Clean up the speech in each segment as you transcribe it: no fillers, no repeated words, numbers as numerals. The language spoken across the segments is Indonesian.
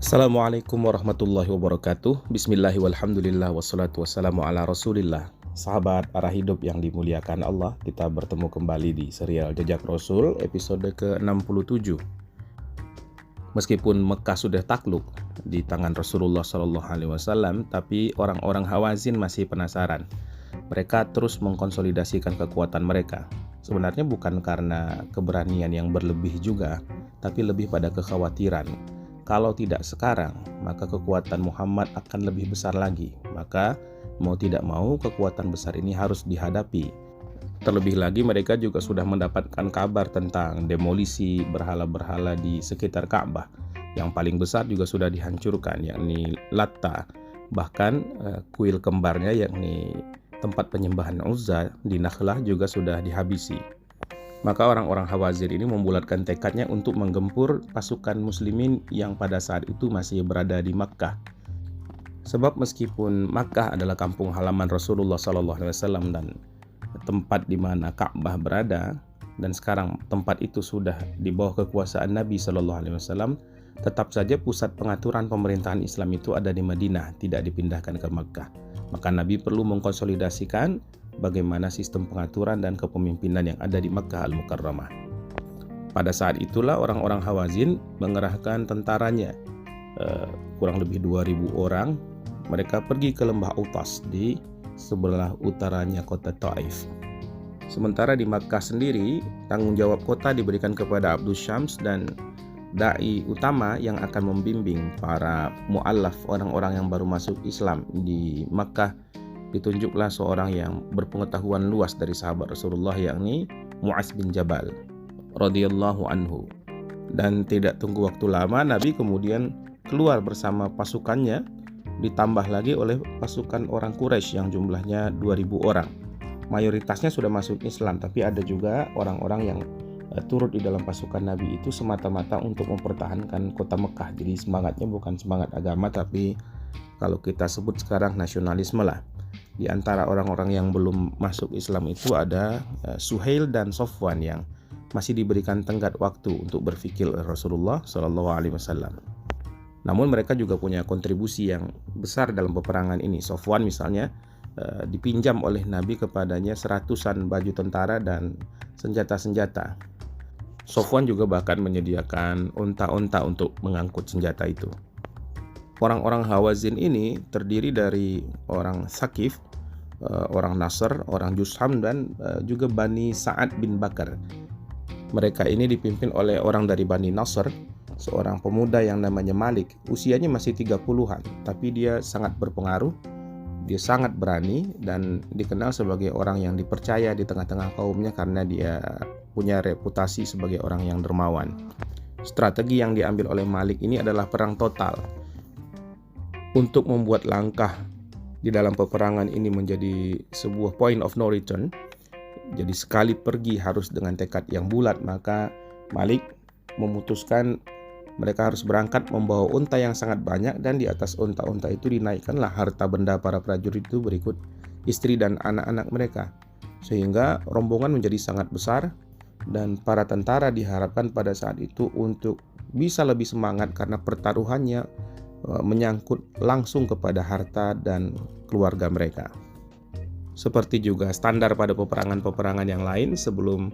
Assalamualaikum warahmatullahi wabarakatuh. Bismillahi walhamdulillah wassalatu wassalamu ala rasulillah. Sahabat arah hidup yang dimuliakan Allah, kita bertemu kembali di serial Jejak Rasul episode ke-67. Meskipun Mekah sudah takluk di tangan Rasulullah SAW, tapi orang-orang Hawazin masih penasaran. Mereka terus mengkonsolidasikan kekuatan mereka. Sebenarnya bukan karena keberanian yang berlebih juga, tapi lebih pada kekhawatiran. Kalau tidak sekarang, maka kekuatan Muhammad akan lebih besar lagi. Maka mau tidak mau kekuatan besar ini harus dihadapi. Terlebih lagi mereka juga sudah mendapatkan kabar tentang demolisi berhala-berhala di sekitar Ka'bah. Yang paling besar juga sudah dihancurkan, yakni Latta. Bahkan kuil kembarnya yakni tempat penyembahan Uzza di Nakhlah juga sudah dihabisi. Maka orang-orang Hawazin ini membulatkan tekadnya untuk menggempur pasukan muslimin yang pada saat itu masih berada di Makkah. Sebab meskipun Makkah adalah kampung halaman Rasulullah SAW dan tempat di mana Ka'bah berada, dan sekarang tempat itu sudah di bawah kekuasaan Nabi SAW, tetap saja pusat pengaturan pemerintahan Islam itu ada di Madinah, tidak dipindahkan ke Makkah. Maka Nabi perlu mengkonsolidasikan bagaimana sistem pengaturan dan kepemimpinan yang ada di Makkah Al-Mukarramah. Pada saat itulah orang-orang Hawazin mengerahkan tentaranya, kurang lebih 2.000 orang. Mereka pergi ke lembah Utas di sebelah utaranya kota Taif. Sementara di Makkah sendiri, tanggung jawab kota diberikan kepada Abdus Syams dan dai utama yang akan membimbing para mu'allaf, orang-orang yang baru masuk Islam di Makkah. Ditunjuklah seorang yang berpengetahuan luas dari sahabat Rasulullah, yakni Mu'adz bin Jabal radhiyallahu anhu. Dan tidak tunggu waktu lama, Nabi kemudian keluar bersama pasukannya, ditambah lagi oleh pasukan orang Quraisy yang jumlahnya 2.000 orang. Mayoritasnya sudah masuk Islam, tapi ada juga orang-orang yang turut di dalam pasukan Nabi itu semata-mata untuk mempertahankan kota Mekah. Jadi semangatnya bukan semangat agama, tapi kalau kita sebut sekarang nasionalisme lah. Di antara orang-orang yang belum masuk Islam itu ada Suhail dan Sofwan yang masih diberikan tenggat waktu untuk berpikir oleh Rasulullah SAW. Namun mereka juga punya kontribusi yang besar dalam peperangan ini. Sofwan misalnya dipinjam oleh Nabi kepadanya 100-an baju tentara dan senjata-senjata. Sofwan juga bahkan menyediakan unta-unta untuk mengangkut senjata itu. Orang-orang Hawazin ini terdiri dari orang Thaqif, orang Nasr, orang Jusham, dan juga Bani Sa'ad bin Bakar. Mereka ini dipimpin oleh orang dari Bani Nasr, seorang pemuda yang namanya Malik. Usianya masih 30-an, tapi dia sangat berpengaruh, dia sangat berani, dan dikenal sebagai orang yang dipercaya di tengah-tengah kaumnya karena dia punya reputasi sebagai orang yang dermawan. Strategi yang diambil oleh Malik ini adalah perang total. Untuk membuat langkah di dalam peperangan ini menjadi sebuah point of no return, jadi sekali pergi harus dengan tekad yang bulat, maka Malik memutuskan mereka harus berangkat membawa unta yang sangat banyak, dan di atas unta-unta itu dinaikkanlah harta benda para prajurit itu berikut istri dan anak-anak mereka, sehingga rombongan menjadi sangat besar. Dan para tentara diharapkan pada saat itu untuk bisa lebih semangat karena pertaruhannya menyangkut langsung kepada harta dan keluarga mereka. Seperti juga standar pada peperangan-peperangan yang lain, sebelum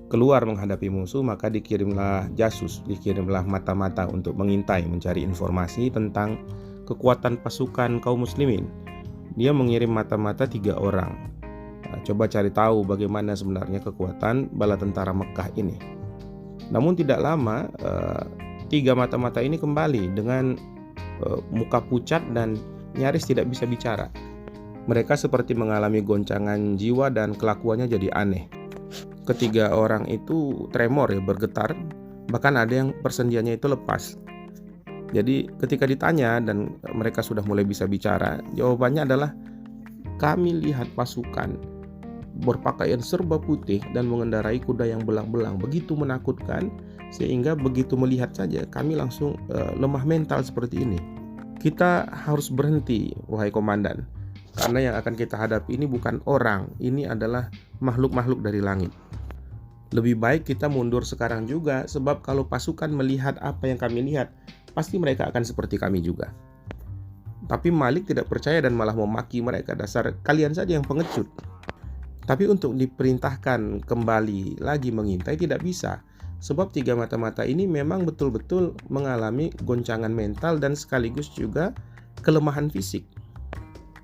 keluar menghadapi musuh maka dikirimlah jasus, dikirimlah mata-mata untuk mengintai, mencari informasi tentang kekuatan pasukan kaum muslimin. Dia mengirim mata-mata 3 orang. Coba cari tahu bagaimana sebenarnya kekuatan bala tentara Mekah ini. Namun tidak lama 3 mata-mata ini kembali dengan muka pucat dan nyaris tidak bisa bicara. Mereka seperti mengalami goncangan jiwa dan kelakuannya jadi aneh. Ketiga orang itu tremor, bergetar, bahkan ada yang persendiannya itu lepas. Jadi ketika ditanya dan mereka sudah mulai bisa bicara, jawabannya adalah, kami lihat pasukan berpakaian serba putih dan mengendarai kuda yang belang-belang begitu menakutkan, sehingga begitu melihat saja kami langsung lemah mental seperti ini. Kita harus berhenti, wahai komandan, karena yang akan kita hadapi ini bukan orang, ini adalah makhluk-makhluk dari langit. Lebih baik kita mundur sekarang juga, sebab kalau pasukan melihat apa yang kami lihat, pasti mereka akan seperti kami juga. Tapi Malik tidak percaya dan malah memaki mereka, dasar kalian saja yang pengecut. Tapi untuk diperintahkan kembali lagi mengintai tidak bisa, sebab tiga mata-mata ini memang betul-betul mengalami goncangan mental dan sekaligus juga kelemahan fisik.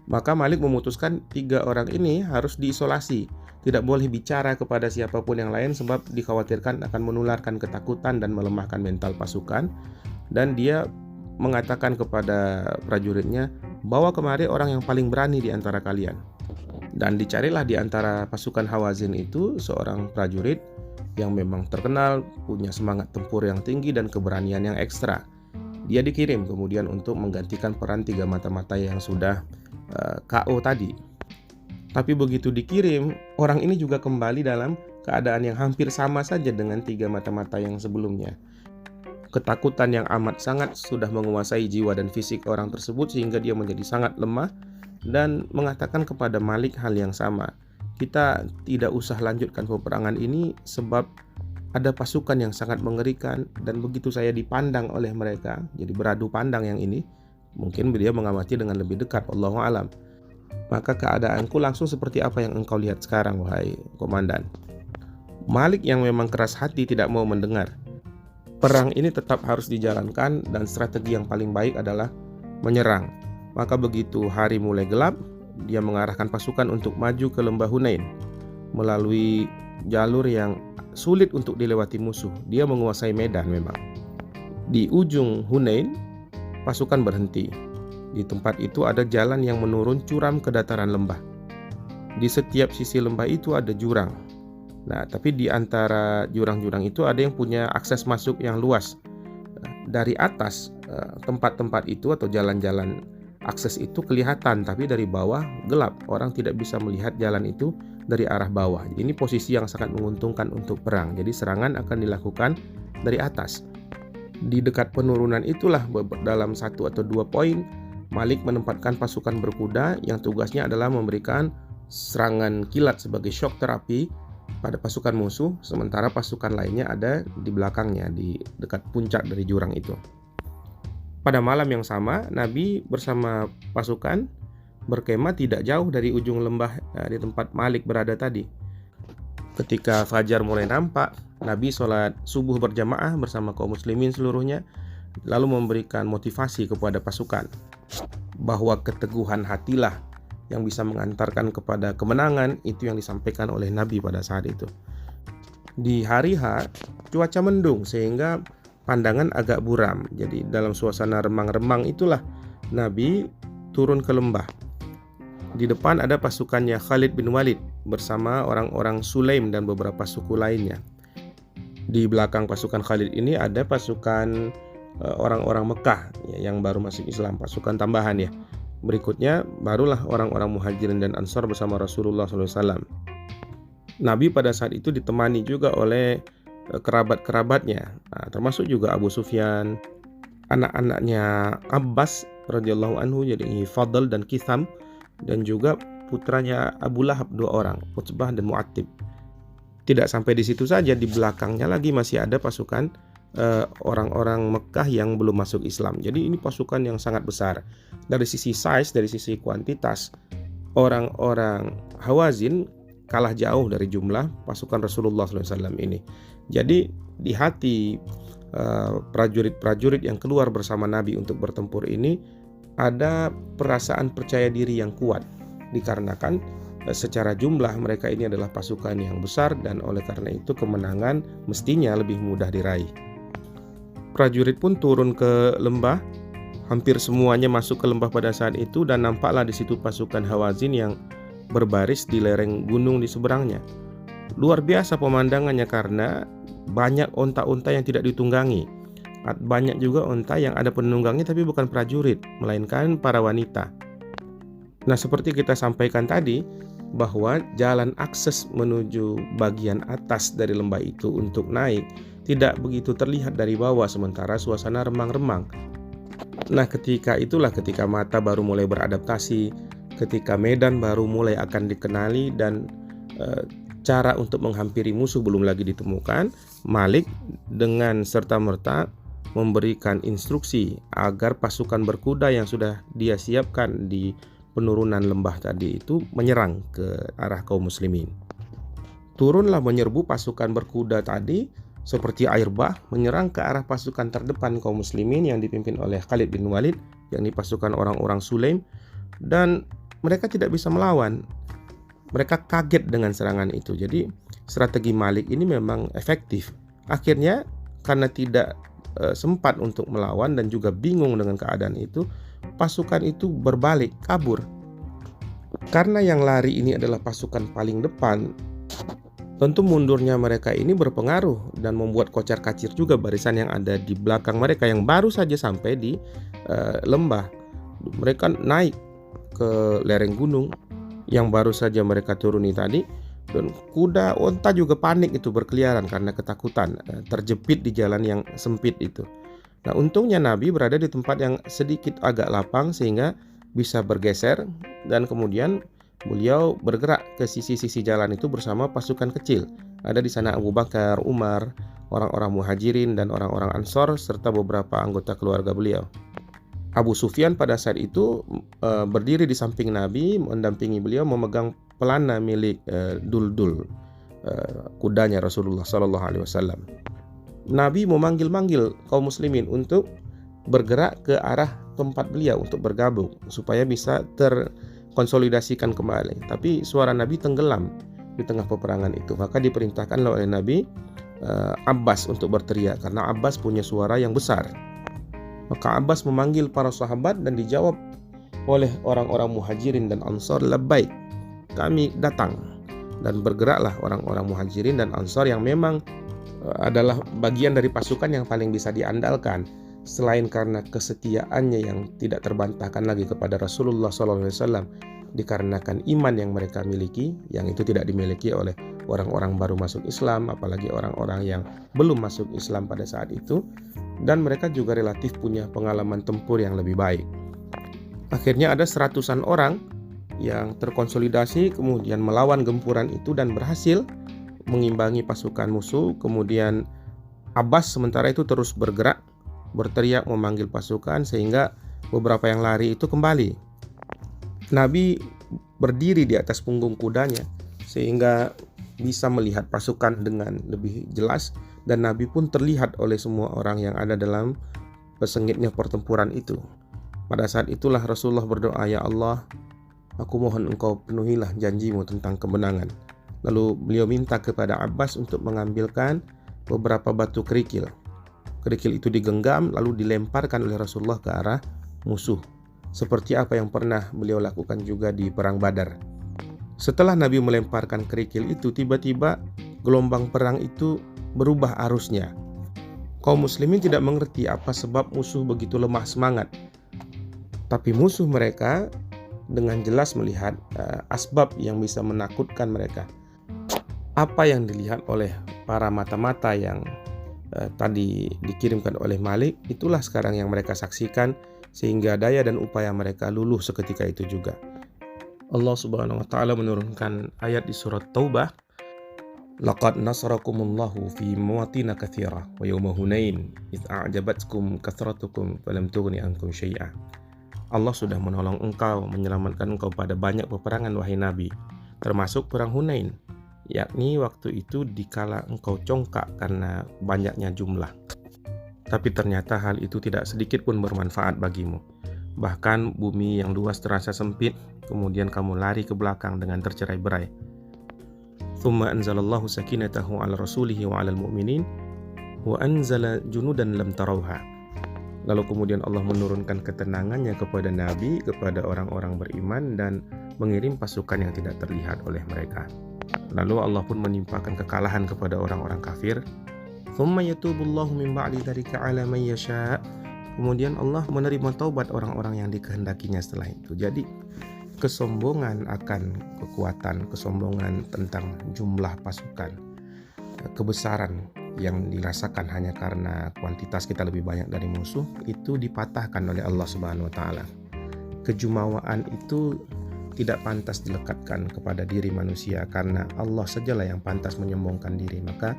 Maka Malik memutuskan tiga orang ini harus diisolasi, tidak boleh bicara kepada siapapun yang lain sebab dikhawatirkan akan menularkan ketakutan dan melemahkan mental pasukan. Dan dia mengatakan kepada prajuritnya, bawa kemari orang yang paling berani di antara kalian. Dan dicarilah di antara pasukan Hawazin itu seorang prajurit yang memang terkenal, punya semangat tempur yang tinggi dan keberanian yang ekstra. Dia dikirim kemudian untuk menggantikan peran tiga mata-mata yang sudah KO tadi. Tapi begitu dikirim, orang ini juga kembali dalam keadaan yang hampir sama saja dengan tiga mata-mata yang sebelumnya. Ketakutan yang amat sangat sudah menguasai jiwa dan fisik orang tersebut sehingga dia menjadi sangat lemah dan mengatakan kepada Malik hal yang sama. Kita tidak usah lanjutkan peperangan ini sebab ada pasukan yang sangat mengerikan dan begitu saya dipandang oleh mereka, jadi beradu pandang yang ini, mungkin dia mengamati dengan lebih dekat, Allahu a'lam. Maka keadaanku langsung seperti apa yang engkau lihat sekarang, wahai komandan. Malik yang memang keras hati tidak mau mendengar. Perang ini tetap harus dijalankan dan strategi yang paling baik adalah menyerang. Maka begitu hari mulai gelap, dia mengarahkan pasukan untuk maju ke lembah Hunain melalui jalur yang sulit untuk dilewati musuh. Dia menguasai medan memang. Di ujung Hunain, pasukan berhenti. Di tempat itu ada jalan yang menurun curam ke dataran lembah. Di setiap sisi lembah itu ada jurang. Nah, tapi di antara jurang-jurang itu ada yang punya akses masuk yang luas. Dari atas tempat-tempat itu atau jalan-jalan akses itu kelihatan, tapi dari bawah gelap. Orang tidak bisa melihat jalan itu dari arah bawah. Jadi ini posisi yang sangat menguntungkan untuk perang. Jadi serangan akan dilakukan dari atas. Di dekat penurunan itulah dalam 1 atau 2 poin Malik menempatkan pasukan berkuda yang tugasnya adalah memberikan serangan kilat sebagai shock terapi pada pasukan musuh, sementara pasukan lainnya ada di belakangnya di dekat puncak dari jurang itu. Pada malam yang sama, Nabi bersama pasukan berkemah tidak jauh dari ujung lembah di tempat Malik berada tadi. Ketika fajar mulai nampak, Nabi sholat subuh berjamaah bersama kaum muslimin seluruhnya, lalu memberikan motivasi kepada pasukan bahwa keteguhan hatilah yang bisa mengantarkan kepada kemenangan. Itu yang disampaikan oleh Nabi pada saat itu. Di hari H, cuaca mendung sehingga pandangan agak buram. Jadi dalam suasana remang-remang itulah Nabi turun ke lembah. Di depan ada pasukannya Khalid bin Walid bersama orang-orang Sulaim dan beberapa suku lainnya. Di belakang pasukan Khalid ini ada pasukan orang-orang Mekah yang baru masuk Islam, pasukan tambahan ya. Berikutnya barulah orang-orang Muhajirin dan Ansar bersama Rasulullah SAW. Nabi pada saat itu ditemani juga oleh kerabat-kerabatnya, termasuk juga Abu Sufyan, anak-anaknya Abbas radhiyallahu anhu, jadi Fadl dan Kitham, dan juga putranya Abu Lahab 2 orang, Utbah dan Mu'attib. Tidak sampai di situ saja, di belakangnya lagi masih ada pasukan orang-orang Mekah yang belum masuk Islam. Jadi ini pasukan yang sangat besar. Dari sisi size, dari sisi kuantitas, orang-orang Hawazin kalah jauh dari jumlah pasukan Rasulullah SAW ini. Jadi di hati prajurit-prajurit yang keluar bersama Nabi untuk bertempur ini ada perasaan percaya diri yang kuat, dikarenakan secara jumlah mereka ini adalah pasukan yang besar dan oleh karena itu kemenangan mestinya lebih mudah diraih. Prajurit pun turun ke lembah, hampir semuanya masuk ke lembah pada saat itu dan nampaklah di situ pasukan Hawazin yang berbaris di lereng gunung di seberangnya. Luar biasa pemandangannya karena banyak onta-onta yang tidak ditunggangi. Banyak juga onta yang ada penunggangnya tapi bukan prajurit, melainkan para wanita. Nah, seperti kita sampaikan tadi, bahwa jalan akses menuju bagian atas dari lembah itu untuk naik tidak begitu terlihat dari bawah sementara suasana remang-remang. Nah, ketika mata baru mulai beradaptasi, ketika medan baru mulai akan dikenali dan cara untuk menghampiri musuh belum lagi ditemukan, Malik dengan serta-merta memberikan instruksi agar pasukan berkuda yang sudah dia siapkan di penurunan lembah tadi itu menyerang ke arah kaum muslimin. Turunlah menyerbu pasukan berkuda tadi seperti air bah menyerang ke arah pasukan terdepan kaum muslimin yang dipimpin oleh Khalid bin Walid, yakni pasukan orang-orang Sulaim, dan mereka tidak bisa melawan. Mereka kaget dengan serangan itu. Jadi strategi Malik ini memang efektif. Akhirnya karena tidak sempat untuk melawan dan juga bingung dengan keadaan itu, pasukan itu berbalik, kabur. Karena yang lari ini adalah pasukan paling depan, tentu mundurnya mereka ini berpengaruh dan membuat kocar-kacir juga barisan yang ada di belakang mereka yang baru saja sampai di lembah. Mereka naik ke lereng gunung yang baru saja mereka turuni tadi, dan kuda onta juga panik itu berkeliaran karena ketakutan, terjepit di jalan yang sempit itu. Nah, untungnya Nabi berada di tempat yang sedikit agak lapang sehingga bisa bergeser, dan kemudian beliau bergerak ke sisi-sisi jalan itu bersama pasukan kecil. Ada di sana Abu Bakar, Umar, orang-orang Muhajirin dan orang-orang Ansor serta beberapa anggota keluarga beliau. Abu Sufyan pada saat itu berdiri di samping Nabi, mendampingi beliau, memegang pelana milik Duldul, kudanya Rasulullah SAW. Nabi memanggil-manggil kaum muslimin untuk bergerak ke arah tempat beliau untuk bergabung supaya bisa terkonsolidasikan kembali. Tapi suara Nabi tenggelam di tengah peperangan itu. Maka diperintahkan oleh Nabi Abbas untuk berteriak karena Abbas punya suara yang besar. Maka Abbas memanggil para sahabat dan dijawab oleh orang-orang Muhajirin dan Ansor, labbaik, kami datang. Dan bergeraklah orang-orang Muhajirin dan Ansor yang memang adalah bagian dari pasukan yang paling bisa diandalkan, selain karena kesetiaannya yang tidak terbantahkan lagi kepada Rasulullah SAW, dikarenakan iman yang mereka miliki yang itu tidak dimiliki oleh orang-orang baru masuk Islam, apalagi orang-orang yang belum masuk Islam pada saat itu, dan mereka juga relatif punya pengalaman tempur yang lebih baik. Akhirnya ada 100-an orang yang terkonsolidasi kemudian melawan gempuran itu dan berhasil mengimbangi pasukan musuh. Kemudian Abbas sementara itu terus bergerak, berteriak memanggil pasukan sehingga beberapa yang lari itu kembali. Nabi berdiri di atas punggung kudanya sehingga bisa melihat pasukan dengan lebih jelas, dan Nabi pun terlihat oleh semua orang yang ada dalam sengitnya pertempuran itu. Pada saat itulah Rasulullah berdoa, ya Allah, aku mohon engkau penuhilah janjimu tentang kemenangan. Lalu beliau minta kepada Abbas untuk mengambilkan beberapa batu kerikil. Kerikil itu digenggam lalu dilemparkan oleh Rasulullah ke arah musuh, seperti apa yang pernah beliau lakukan juga di Perang Badar. Setelah Nabi melemparkan kerikil itu, tiba-tiba gelombang perang itu berubah arusnya. Kaum muslimin tidak mengerti apa sebab musuh begitu lemah semangat. Tapi musuh mereka dengan jelas melihat asbab yang bisa menakutkan mereka. Apa yang dilihat oleh para mata-mata yang tadi dikirimkan oleh Malik, itulah sekarang yang mereka saksikan, sehingga daya dan upaya mereka luluh seketika itu juga. Allah Subhanahu wa taala menurunkan ayat di surat Taubah, laqad nasarakumullahu fi mawatin katsira wa yawma hunain id a'jabatkum kathratukum falam tughni ankum syai'a. Allah sudah menolong engkau, menyelamatkan engkau pada banyak peperangan wahai Nabi, termasuk perang Hunain, yakni waktu itu dikala engkau congkak karena banyaknya jumlah. Tapi ternyata hal itu tidak sedikit pun bermanfaat bagimu. Bahkan bumi yang luas terasa sempit, kemudian kamu lari ke belakang dengan tercerai-berai. Tsumma anzalallahu sakinatahu 'ala rasulihi wa 'alal mu'minin wa anzala junudan lam tarauha. Lalu kemudian Allah menurunkan ketenangannya kepada Nabi, kepada orang-orang beriman, dan mengirim pasukan yang tidak terlihat oleh mereka. Lalu Allah pun menimpakan kekalahan kepada orang-orang kafir. Tsumma yatubullahu min ba'di dzalika 'ala man yasha'. Kemudian Allah menerima taubat orang-orang yang dikehendakinya setelah itu. Jadi kesombongan akan kekuatan, kesombongan tentang jumlah pasukan, kebesaran yang dirasakan hanya karena kuantitas kita lebih banyak dari musuh, itu dipatahkan oleh Allah Subhanahu wa taala. Kejumawaan itu tidak pantas dilekatkan kepada diri manusia karena Allah sajalah yang pantas menyombongkan diri. Maka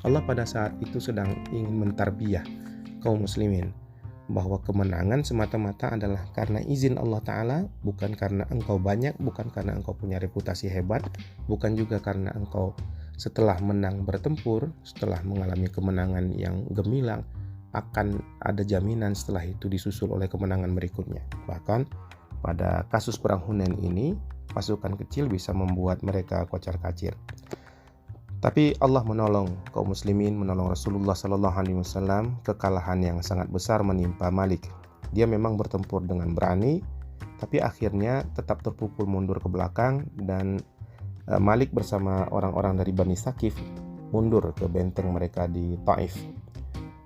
Allah pada saat itu sedang ingin mentarbiyah kaum muslimin bahwa kemenangan semata-mata adalah karena izin Allah Ta'ala, bukan karena engkau banyak, bukan karena engkau punya reputasi hebat, bukan juga karena engkau setelah menang bertempur, setelah mengalami kemenangan yang gemilang, akan ada jaminan setelah itu disusul oleh kemenangan berikutnya. Bahkan pada kasus perang Hunain ini, pasukan kecil bisa membuat mereka kocar-kacir. Tapi Allah menolong kaum muslimin, menolong Rasulullah SAW. Kekalahan yang sangat besar menimpa Malik. Dia memang bertempur dengan berani, tapi akhirnya tetap terpukul mundur ke belakang, dan Malik bersama orang-orang dari Bani Saqif mundur ke benteng mereka di Taif.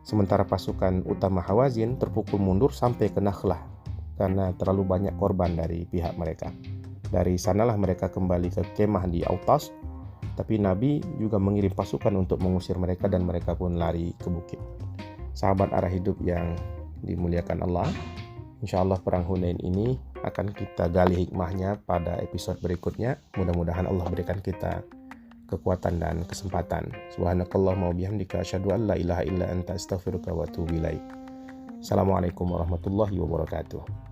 Sementara pasukan utama Hawazin terpukul mundur sampai ke Nakhlah karena terlalu banyak korban dari pihak mereka. Dari sanalah mereka kembali ke kemah di Autas. Tapi Nabi juga mengirim pasukan untuk mengusir mereka, dan mereka pun lari ke bukit. Sahabat arah hidup yang dimuliakan Allah, insya Allah perang Hunain ini akan kita gali hikmahnya pada episode berikutnya. Mudah-mudahan Allah berikan kita kekuatan dan kesempatan. Subhanakallahumma wa bihamdika asyhadu an la ilaha illa anta astaghfiruka wa atubu ilaik. Assalamualaikum warahmatullahi wabarakatuh.